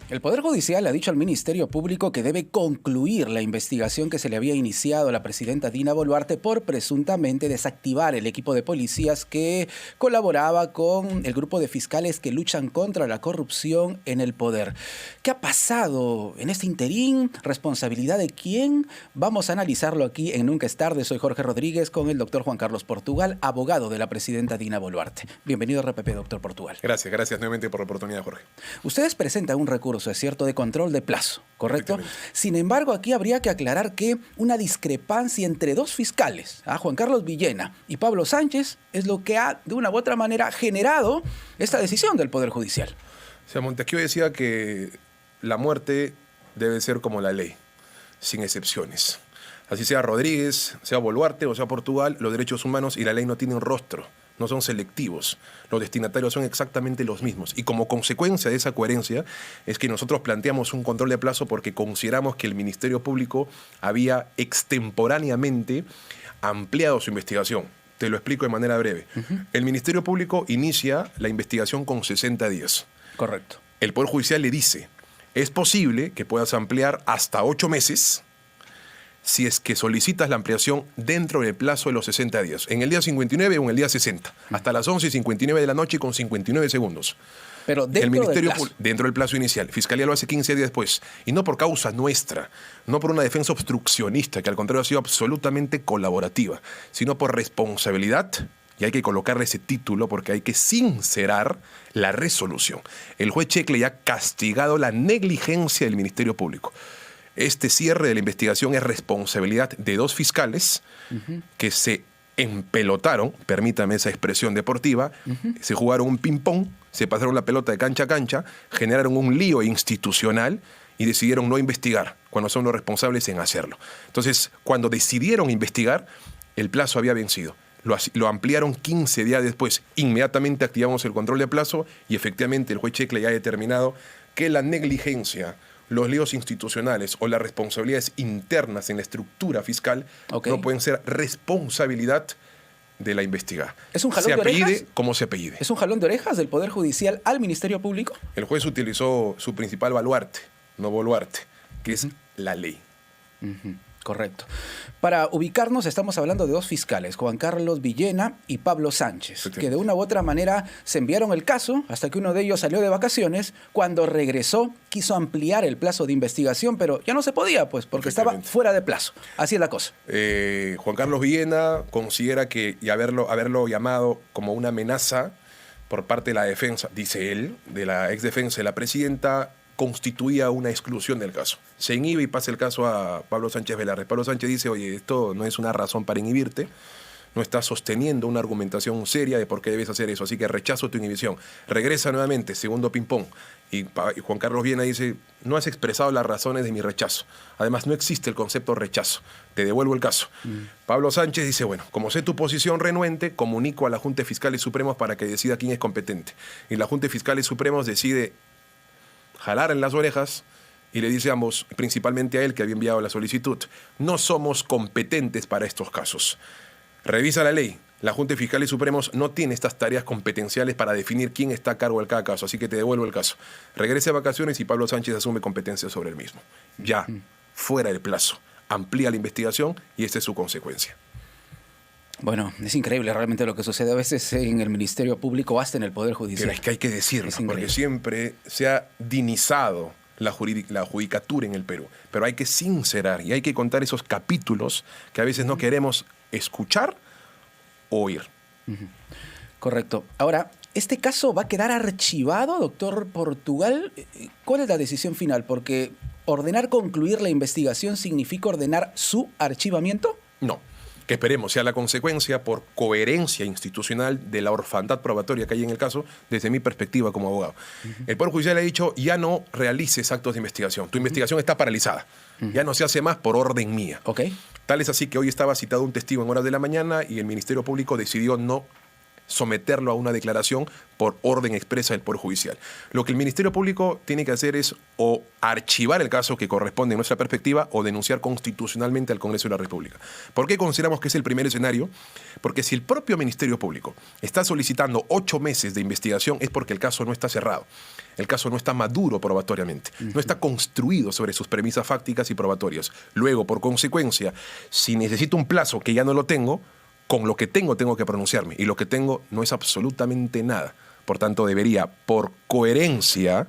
El Poder Judicial ha dicho al Ministerio Público que debe concluir la investigación que se le había iniciado a la presidenta Dina Boluarte por presuntamente desactivar el equipo de policías que colaboraba con el grupo de fiscales que luchan contra la corrupción en el poder. ¿Qué ha pasado en este interín? ¿Responsabilidad de quién? Vamos a analizarlo aquí en Nunca es tarde. Soy Jorge Rodríguez con el doctor Juan Carlos Portugal, abogado de la presidenta Dina Boluarte. Bienvenido a RPP, doctor Portugal. Gracias nuevamente por la oportunidad, Jorge. Ustedes presentan un recurso, es cierto, de control de plazo, ¿correcto? Sin embargo, aquí habría que aclarar que una discrepancia entre dos fiscales, Juan Carlos Villena y Pablo Sánchez, es lo que ha, de una u otra manera, generado esta decisión del Poder Judicial. O sea, Montesquieu decía que la muerte debe ser como la ley, sin excepciones. Así sea Rodríguez, sea Boluarte o sea Portugal, los derechos humanos y la ley no tienen rostro. No son selectivos, los destinatarios son exactamente los mismos. Y como consecuencia de esa coherencia es que nosotros planteamos un control de plazo porque consideramos que el Ministerio Público había extemporáneamente ampliado su investigación. Te lo explico de manera breve. El Ministerio Público inicia la investigación con 60 días. Correcto. El Poder Judicial le dice, es posible que puedas ampliar hasta 8 meses si es que solicitas la ampliación dentro del plazo de los 60 días, en el día 59 o en el día 60, hasta las 11:59 de la noche con 59 segundos. Pero dentro el Ministerio del plazo. Dentro del plazo inicial. Fiscalía lo hace 15 días después. Y no por causa nuestra, no por una defensa obstruccionista, que al contrario ha sido absolutamente colaborativa, sino por responsabilidad, y hay que colocarle ese título porque hay que sincerar la resolución. El juez Checle ya ha castigado la negligencia del Ministerio Público. Este cierre de la investigación es responsabilidad de dos fiscales que se empelotaron, permítame esa expresión deportiva, se jugaron un ping-pong, se pasaron la pelota de cancha a cancha, generaron un lío institucional y decidieron no investigar cuando son los responsables en hacerlo. Entonces, cuando decidieron investigar, el plazo había vencido. Lo ampliaron 15 días después. Inmediatamente activamos el control de plazo y efectivamente el juez Checle ya ha determinado que la negligencia, los líos institucionales o las responsabilidades internas en la estructura fiscal no pueden ser responsabilidad de la investigada. ¿Es un jalón de orejas? Se apellide como se apellide. ¿Es un jalón de orejas del Poder Judicial al Ministerio Público? El juez utilizó su principal baluarte, no Boluarte, que es la ley. Correcto. Para ubicarnos, estamos hablando de dos fiscales, Juan Carlos Villena y Pablo Sánchez, que de una u otra manera se enviaron el caso hasta que uno de ellos salió de vacaciones. Cuando regresó, quiso ampliar el plazo de investigación, pero ya no se podía, pues, porque estaba fuera de plazo. Así es la cosa. Juan Carlos Villena considera que haberlo llamado como una amenaza por parte de la defensa, dice él, de la exdefensa de la presidenta, constituía una exclusión del caso. Se inhibe y pasa el caso a Pablo Sánchez Velarde. Pablo Sánchez dice, oye, esto no es una razón para inhibirte, no estás sosteniendo una argumentación seria de por qué debes hacer eso, así que rechazo tu inhibición. Regresa nuevamente, segundo ping-pong, y Juan Carlos Villena dice, no has expresado las razones de mi rechazo. Además, no existe el concepto rechazo. Te devuelvo el caso. Pablo Sánchez dice, bueno, como sé tu posición renuente, comunico a la Junta de Fiscales Supremos para que decida quién es competente. Y la Junta de Fiscales Supremos decide jalar en las orejas y le dice a ambos, principalmente a él que había enviado la solicitud, no somos competentes para estos casos. Revisa la ley. La Junta de Fiscales Supremos no tiene estas tareas competenciales para definir quién está a cargo de cada caso, así que te devuelvo el caso. Regrese a vacaciones y Pablo Sánchez asume competencia sobre el mismo. Ya, fuera del plazo. Amplía la investigación y esta es su consecuencia. Bueno, es increíble realmente lo que sucede a veces en el Ministerio Público, hasta en el Poder Judicial. Pero es que hay que decirlo, porque siempre se ha dinizado la judicatura en el Perú. Pero hay que sincerar y hay que contar esos capítulos que a veces no queremos escuchar o oír. Correcto. Ahora, ¿este caso va a quedar archivado, doctor Portugal? ¿Cuál es la decisión final? Porque ordenar concluir la investigación significa ordenar su archivamiento. No. Que esperemos sea la consecuencia por coherencia institucional de la orfandad probatoria que hay en el caso, desde mi perspectiva como abogado. El Poder Judicial ha dicho, ya no realices actos de investigación. Tu investigación está paralizada. Ya no se hace más por orden mía. Tal es así que hoy estaba citado un testigo en horas de la mañana y el Ministerio Público decidió no someterlo a una declaración por orden expresa del Poder Judicial. Lo que el Ministerio Público tiene que hacer es o archivar el caso que corresponde en nuestra perspectiva o denunciar constitucionalmente al Congreso de la República. ¿Por qué consideramos que es el primer escenario? Porque si el propio Ministerio Público está solicitando 8 meses de investigación es porque el caso no está cerrado. El caso no está maduro probatoriamente, no está construido sobre sus premisas fácticas y probatorias. Luego, por consecuencia, si necesito un plazo que ya no lo tengo, con lo que tengo que pronunciarme, y lo que tengo no es absolutamente nada. Por tanto, debería, por coherencia,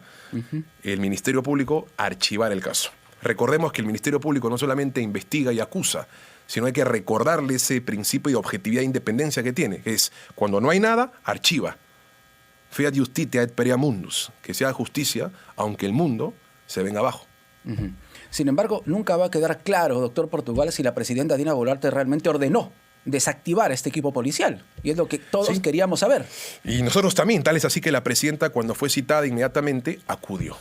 el Ministerio Público archivar el caso. Recordemos que el Ministerio Público no solamente investiga y acusa, sino hay que recordarle ese principio de objetividad e independencia que tiene, que es, cuando no hay nada, archiva. Fiat justitia et perea mundus, que se haga justicia, aunque el mundo se venga abajo. Sin embargo, nunca va a quedar claro, doctor Portugal, si la presidenta Dina Boluarte realmente ordenó desactivar este equipo policial. Y es lo que todos queríamos saber. Y nosotros también, tal es así que la presidenta, cuando fue citada inmediatamente, acudió.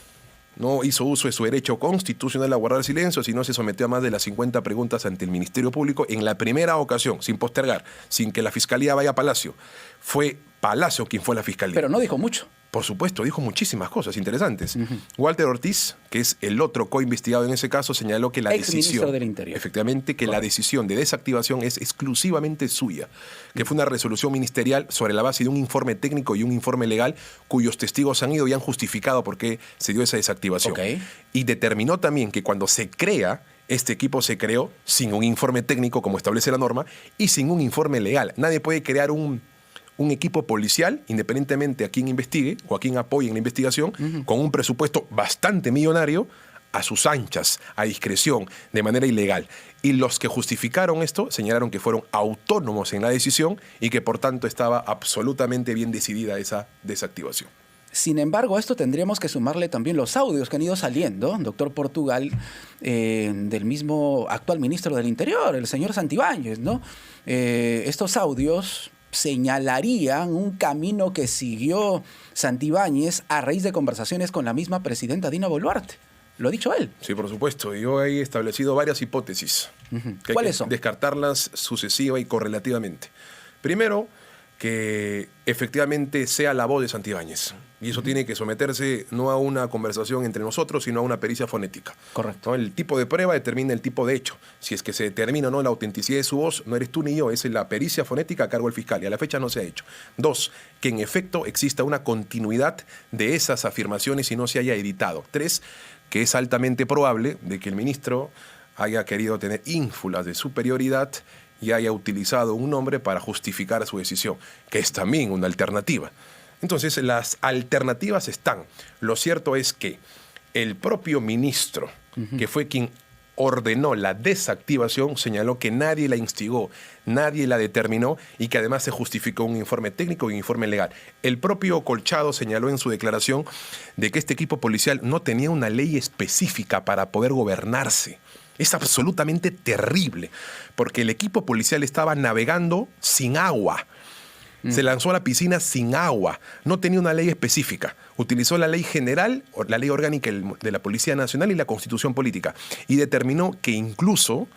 No hizo uso de su derecho constitucional a guardar silencio, sino se sometió a más de las 50 preguntas ante el Ministerio Público en la primera ocasión, sin postergar, sin que la Fiscalía vaya a Palacio. Fue Palacio quien fue a la Fiscalía. Pero no dijo mucho. Por supuesto, dijo muchísimas cosas interesantes. Walter Ortiz, que es el otro co-investigado en ese caso, señaló que la Ex-ministro del Interior. Efectivamente, que la decisión de desactivación es exclusivamente suya, que fue una resolución ministerial sobre la base de un informe técnico y un informe legal cuyos testigos han ido y han justificado por qué se dio esa desactivación. Y determinó también que cuando se crea, este equipo se creó sin un informe técnico, como establece la norma, y sin un informe legal. Nadie puede crear un equipo policial, independientemente a quien investigue o a quien apoye en la investigación, con un presupuesto bastante millonario, a sus anchas, a discreción, de manera ilegal. Y los que justificaron esto señalaron que fueron autónomos en la decisión y que por tanto estaba absolutamente bien decidida esa desactivación. Sin embargo, a esto tendríamos que sumarle también los audios que han ido saliendo, doctor Portugal, del mismo actual ministro del Interior, el señor Santibáñez, ¿no? Estos audios señalarían un camino que siguió Santibáñez a raíz de conversaciones con la misma presidenta Dina Boluarte. Lo ha dicho él. Sí, por supuesto. Yo he establecido varias hipótesis. ¿Cuáles son? Descartarlas sucesiva y correlativamente. Primero, que efectivamente sea la voz de Santibáñez. Y eso tiene que someterse no a una conversación entre nosotros, sino a una pericia fonética. Correcto. ¿No? El tipo de prueba determina el tipo de hecho. Si es que se determina o no la autenticidad de su voz, no eres tú ni yo, es la pericia fonética a cargo del fiscal. Y a la fecha no se ha hecho. 2, que en efecto exista una continuidad de esas afirmaciones y no se haya editado. 3, que es altamente probable de que el ministro haya querido tener ínfulas de superioridad y haya utilizado un nombre para justificar su decisión, que es también una alternativa. Entonces, las alternativas están. Lo cierto es que el propio ministro, que fue quien ordenó la desactivación, señaló que nadie la instigó, nadie la determinó y que además se justificó un informe técnico y un informe legal. El propio Colchado señaló en su declaración de que este equipo policial no tenía una ley específica para poder gobernarse. Es absolutamente terrible, porque el equipo policial estaba navegando sin agua. Se lanzó a la piscina sin agua. No tenía una ley específica. Utilizó la ley general, la ley orgánica de la Policía Nacional y la Constitución Política. Y determinó que incluso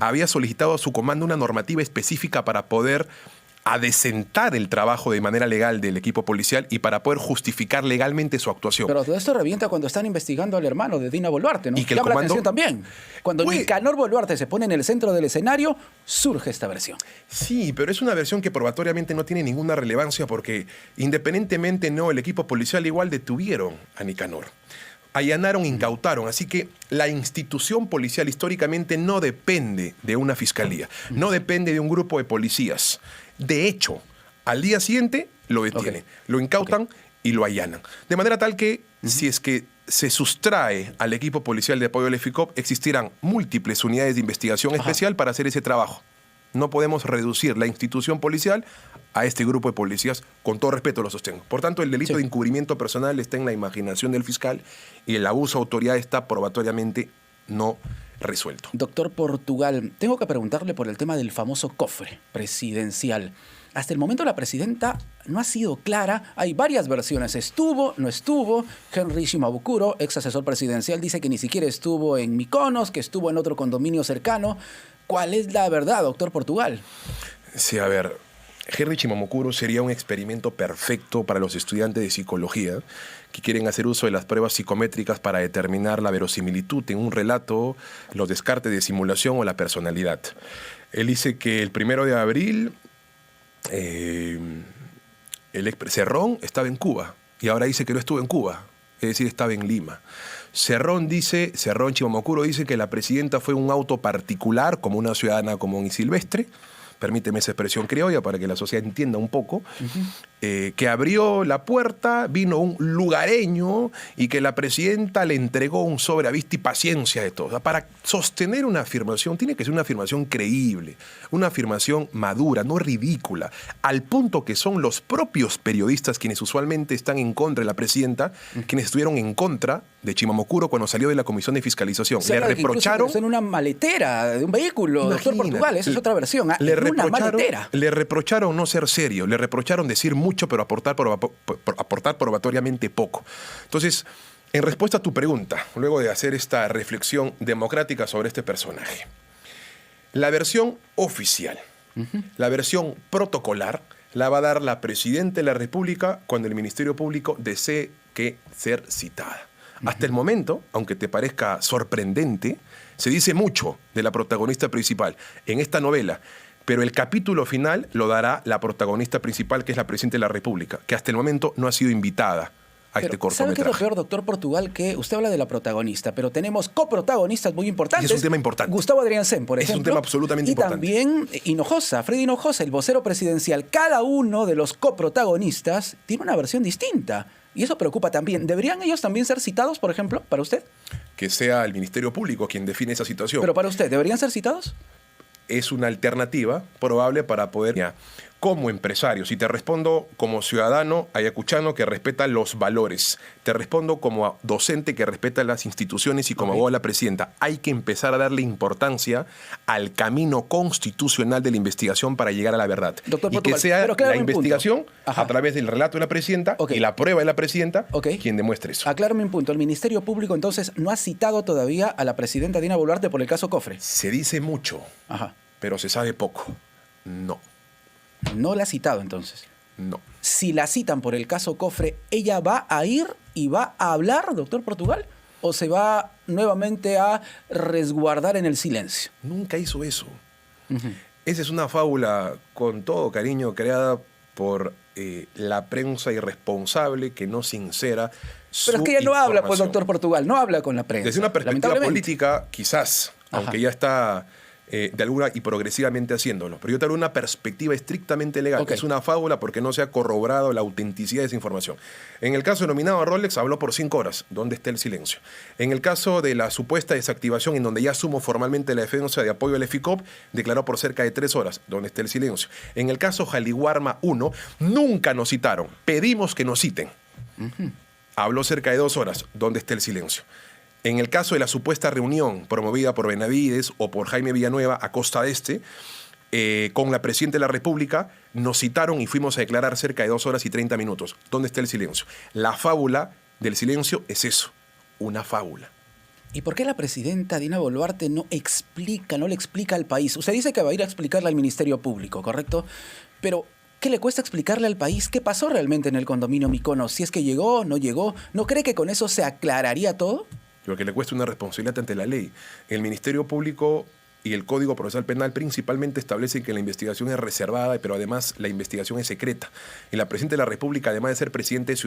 había solicitado a su comando una normativa específica para poder adecentar el trabajo de manera legal del equipo policial y para poder justificar legalmente su actuación. Pero todo esto revienta cuando están investigando al hermano de Dina Boluarte, ¿no? Y que el llama comando... la atención también. Cuando Nicanor Boluarte se pone en el centro del escenario, surge esta versión. Sí, pero es una versión que probatoriamente no tiene ninguna relevancia porque independientemente el equipo policial igual detuvieron a Nicanor. Allanaron, incautaron. Así que la institución policial históricamente no depende de una fiscalía, no depende de un grupo de policías. De hecho, al día siguiente lo detienen, lo incautan y lo allanan. De manera tal que, si es que se sustrae al equipo policial de apoyo del EFICOP, existirán múltiples unidades de investigación especial para hacer ese trabajo. No podemos reducir la institución policial a este grupo de policías, con todo respeto lo sostengo. Por tanto, el delito de encubrimiento personal está en la imaginación del fiscal y el abuso de autoridad está probatoriamente no resuelto. Doctor Portugal, tengo que preguntarle por el tema del famoso cofre presidencial. Hasta el momento la presidenta no ha sido clara. Hay varias versiones. Estuvo, no estuvo. Henry Shimabukuro, ex asesor presidencial, dice que ni siquiera estuvo en Mykonos, que estuvo en otro condominio cercano. ¿Cuál es la verdad, doctor Portugal? Sí, a ver, Henry Shimomukuro sería un experimento perfecto para los estudiantes de psicología que quieren hacer uso de las pruebas psicométricas para determinar la verosimilitud en un relato, los descartes de simulación o la personalidad. Él dice que el 1 de abril Cerrón estaba en Cuba y ahora dice que no estuvo en Cuba, es decir, estaba en Lima. Cerrón Shimomukuro dice que la presidenta fue un auto particular, como una ciudadana común y silvestre, permíteme esa expresión criolla para que la sociedad entienda un poco, que abrió la puerta, vino un lugareño y que la presidenta le entregó un sobre a vista y paciencia de todo. O sea, para sostener una afirmación tiene que ser una afirmación creíble, una afirmación madura, no ridícula, al punto que son los propios periodistas quienes usualmente están en contra de la presidenta, quienes estuvieron en contra de Shimomukuro cuando salió de la Comisión de Fiscalización. Le reprocharon en una maletera de un vehículo, doctor Portugal, esa es otra versión. Le reprocharon no ser serio, le reprocharon decir mucho pero aportar probatoriamente poco. Entonces, en respuesta a tu pregunta, luego de hacer esta reflexión democrática sobre este personaje, la versión oficial, la versión protocolar, la va a dar la Presidenta de la República cuando el Ministerio Público desee ser citada. Hasta el momento, aunque te parezca sorprendente, se dice mucho de la protagonista principal en esta novela, pero el capítulo final lo dará la protagonista principal, que es la Presidenta de la República, que hasta el momento no ha sido invitada a este cortometraje. ¿Sabe qué es lo peor, doctor Portugal? Que usted habla de la protagonista, pero tenemos coprotagonistas muy importantes. Y es un tema importante. Gustavo Adriancén, por ejemplo. Es un tema absolutamente importante. Y también Hinojosa, Freddy Hinojosa, el vocero presidencial. Cada uno de los coprotagonistas tiene una versión distinta. Y eso preocupa también. ¿Deberían ellos también ser citados, por ejemplo, para usted? Que sea el Ministerio Público quien define esa situación. Pero para usted, ¿deberían ser citados? Es una alternativa probable para poder, como empresario, si te respondo como ciudadano ayacuchano que respeta los valores, te respondo como docente que respeta las instituciones y como abogado de la presidenta, hay que empezar a darle importancia al camino constitucional de la investigación para llegar a la verdad. Doctor y Portugal, que sea la investigación a través del relato de la presidenta y la prueba de la presidenta quien demuestre eso. Aclárame un punto. El Ministerio Público entonces no ha citado todavía a la presidenta Dina Boluarte por el caso Cofre. Se dice mucho, pero se sabe poco. No. ¿No la ha citado entonces? No. Si la citan por el caso Cofre, ¿ella va a ir y va a hablar, doctor Portugal? ¿O se va nuevamente a resguardar en el silencio? Nunca hizo eso. Esa es una fábula, con todo cariño, creada por la prensa irresponsable que no sincera su Pero es que ella no habla, pues, doctor Portugal, no habla con la prensa. Desde una perspectiva política, quizás, aunque ya está de alguna y progresivamente haciéndolo. Pero yo te hablo de una perspectiva estrictamente legal. Es una fábula porque no se ha corroborado la autenticidad de esa información. En el caso denominado a Rolex, habló por 5 horas. ¿Dónde está el silencio? En el caso de la supuesta desactivación, en donde ya asumo formalmente la defensa de apoyo al EFICOP, declaró por cerca de 3 horas. ¿Dónde está el silencio? En el caso Jaliguarma 1, nunca nos citaron. Pedimos que nos citen. Habló cerca de 2 horas. ¿Dónde está el silencio? En el caso de la supuesta reunión promovida por Benavides o por Jaime Villanueva a Costa Este, con la Presidenta de la República, nos citaron y fuimos a declarar cerca de 2 horas y 30 minutos. ¿Dónde está el silencio? La fábula del silencio es eso, una fábula. ¿Y por qué la presidenta Dina Boluarte no le explica al país? Usted dice que va a ir a explicarle al Ministerio Público, ¿correcto? Pero ¿qué le cuesta explicarle al país qué pasó realmente en el condominio Mykonos? Si es que llegó, no llegó, ¿no cree que con eso se aclararía todo? Lo que le cuesta una responsabilidad ante la ley. El Ministerio Público y el Código Procesal Penal principalmente establecen que la investigación es reservada, pero además la investigación es secreta. Y la Presidenta de la República, además de ser presidente, es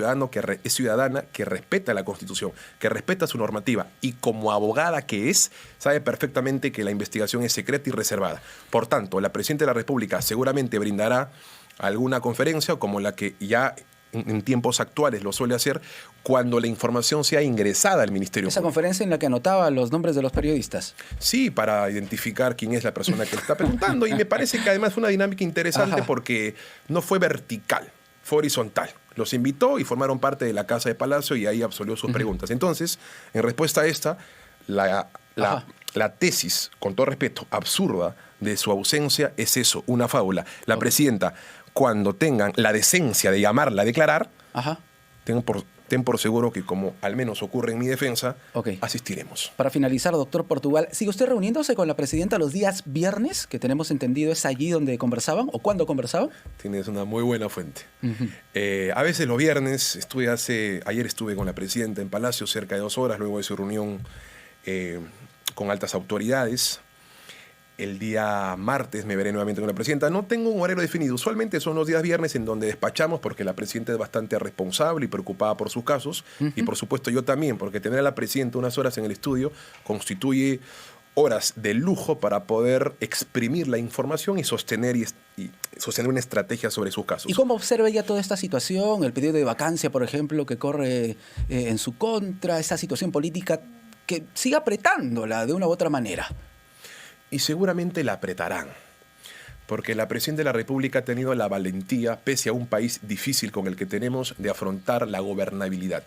ciudadana que respeta la Constitución, que respeta su normativa y como abogada que es, sabe perfectamente que la investigación es secreta y reservada. Por tanto, la Presidenta de la República seguramente brindará alguna conferencia como la que ya en tiempos actuales lo suele hacer cuando la información sea ingresada al Ministerio Público. ¿Esa conferencia en la que anotaba los nombres de los periodistas? Sí, para identificar quién es la persona que le está preguntando. Y me parece que además fue una dinámica interesante porque no fue vertical, fue horizontal. Los invitó y formaron parte de la Casa de Palacio y ahí absolvió sus preguntas. Entonces, en respuesta a esta, la tesis, con todo respeto, absurda de su ausencia es eso, una fábula. La presidenta, cuando tengan la decencia de llamarla a declarar, tengan por ten por seguro que como al menos ocurre en mi defensa, Ok. asistiremos. Para finalizar, doctor Portugal, ¿sigue usted reuniéndose con la presidenta los días viernes, que tenemos entendido es allí donde conversaban o cuándo conversaban? Tienes una muy buena fuente. A veces los viernes, ayer estuve con la presidenta en Palacio cerca de 2 horas, luego de su reunión con altas autoridades. El día martes me veré nuevamente con la presidenta. No tengo un horario definido. Usualmente son los días viernes en donde despachamos porque la presidenta es bastante responsable y preocupada por sus casos. Y por supuesto yo también, porque tener a la presidenta unas horas en el estudio constituye horas de lujo para poder exprimir la información y sostener una estrategia sobre sus casos. ¿Y cómo observa ella toda esta situación? El pedido de vacancia, por ejemplo, que corre en su contra, esa situación política que sigue apretándola de una u otra manera. Y seguramente la apretarán, porque la presidenta de la República ha tenido la valentía, pese a un país difícil con el que tenemos, de afrontar la gobernabilidad.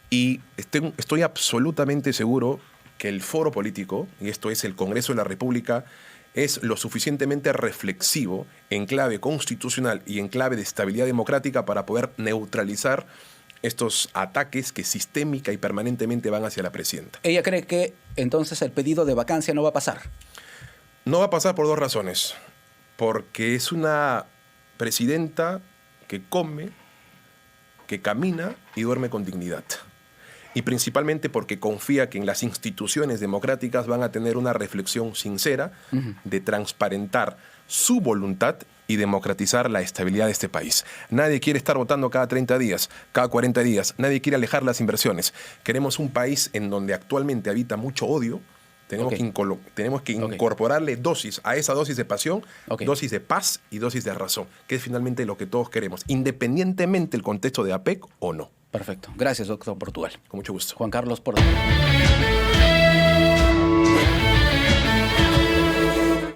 Y estoy absolutamente seguro que el foro político, y esto es el Congreso de la República, es lo suficientemente reflexivo en clave constitucional y en clave de estabilidad democrática para poder neutralizar estos ataques que sistémica y permanentemente van hacia la presidenta. ¿Ella cree que entonces el pedido de vacancia no va a pasar? No va a pasar por 2 razones. Porque es una presidenta que come, que camina y duerme con dignidad. Y principalmente porque confía que en las instituciones democráticas van a tener una reflexión sincera de transparentar su voluntad y democratizar la estabilidad de este país. Nadie quiere estar votando cada 30 días, cada 40 días. Nadie quiere alejar las inversiones. Queremos un país en donde actualmente habita mucho odio. Tenemos que incorporarle dosis a esa dosis de pasión, dosis de paz y dosis de razón, que es finalmente lo que todos queremos, independientemente del contexto de APEC o no. Perfecto. Gracias, doctor Portugal. Con mucho gusto. Juan Carlos Portugal.